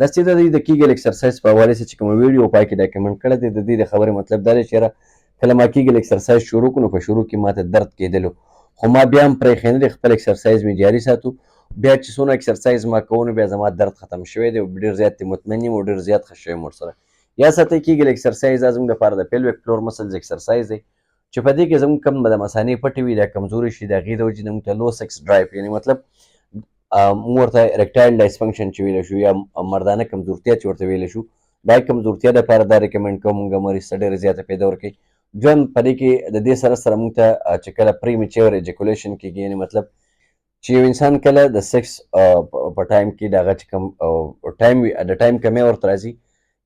داسې د دې د کیګل ایکسرسایز په حوالې سره چې کومه ویډیو پای کې ډاکومنټ کړی دی، د دې د خبرې مطلب دا دی چې یاره کله ما کیګل ایکسرسایز شروع کړو نو په شروع کې ماته درد کېدلو، خو ما بیا هم پرېښی نه دی، خپل ایکسرسایز مې جاري ساتو. بیا چې څونه ایکسرسایز ما کوو نو بیا زما درد ختم شوی دی او ډېر زیات مطمئن یم او ډېر زیات ښه شوی یم ورسره. یا ساتئ کیګل ایکسرسایز دا زموږ لپاره د پیلویک فلور مسلز ایکسرسایز دی چې په دې کې زموږ کوم د مثانې پټې وي دا کمزوري شي، د هغې د وجې نه موږ ته لو سیکس ډرایو یعنې مطلب موږ ورته اریکټایل ډایسفنکشن چې ویلی شو یا مردانه کمزورتیا چې ورته ویلی شو، دا کمزورتیا دپاره دا ریکمنډ کوم موږ مریض ته ډېره زیاته پیدا ورکوي. دویم په دې کې د دې سره سره موږ ته چې کله پریمیچور ایجیکولیشن کېږي، یعنې مطلب چې یو انسان کله د سیکس په ټایم کې د هغه چې کوم ټایم وي د ټایم کمی ورته راځي،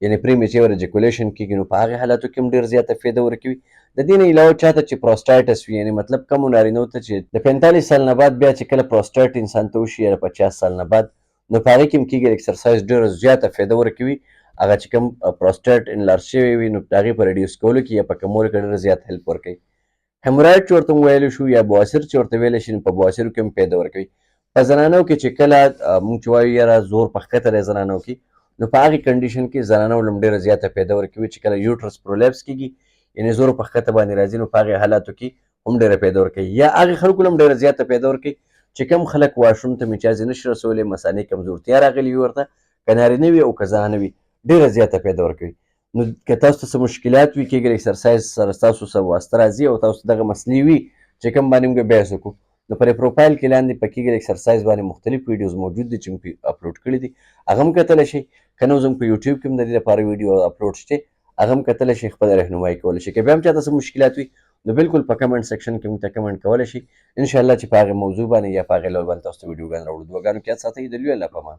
یعنې پریمیچور ایجیکولیشن کېږي، نو په هغې حالاتو کې هم ډېر زیاته فایده ورکوي. د دې نه علاوه چاته چې پروسټایټس وي، یعنې مطلب کمو نارینهو ته چې د 45 سال نه بعد بیا چې کله پروسټایټ انسان ته وشي یا د 50 سال نه بعد، نو په هغې کې هم کیګل ایکسرسایز ډېره زیاته فایده ورکوي. هغه چې کوم پروسټایټ انلارج شوی وي نو د هغې په ریډیوس کولو کې یا په کمولو کې ډېر زیات هیلپ ورکوي. هیمورایډ چې ورته ویلی شو یا بواسیر چې ورته ویلی شي، نو په بواسیرو کې هم فایده ورکوي. په زنانو کې چې کله موږ چې وایو یاره زور په ښکته دی زنانو کې، نو په هغې کنډیشن کې زنانو له هم ډېره زیاته فایده ورکوي چې کله یوټرس پرولیپس کېږي، یعنې زور په ښکته باندې راځي، نو په هغې حالاتو کې هم ډېره فایده ورکوي. یا هغې خلکو له هم ډېره زیاته فایده ورکوي چې کوم خلک واشروم ته میچازې نشي رسولی، مثانې کمزورتیا راغلي وي ورته، که نارینه وي او که زنانه وي، ډېره زیاته فایده ورکوي. نو که تاسو ته څه مشکلات وي کیګل ایکسرسایز سره ستاسو څه واسطه راځي او تاسو دغه مسلې وي چې کوم باندې موږ بحث وکړو، نو پر پروفایل کې لاندې په کیګل ایکسرسایز باندې مختلف ویډیوز موجود دي چې موږ اپلوډ کړي دي، هغه هم کتلی شئ. که نه زموږ په یوټیوب کې هم د دې لپاره ویډیو اپلوډ شته، هغه هم کتلی شئ، خپله رهنمایي کولی شئ. که بیا هم چاته څه مشکلات وي نو بالکل په کمنټ سیکشن کې موږ ته کمنټ کولی شئ، انشاءالله چې په هغې موضوع باندې یا په هغې ډول باندې تاسو ته ویډیوګانې راوړو. دعاګانو کې یاد ساتئ. د لوی الله په امان.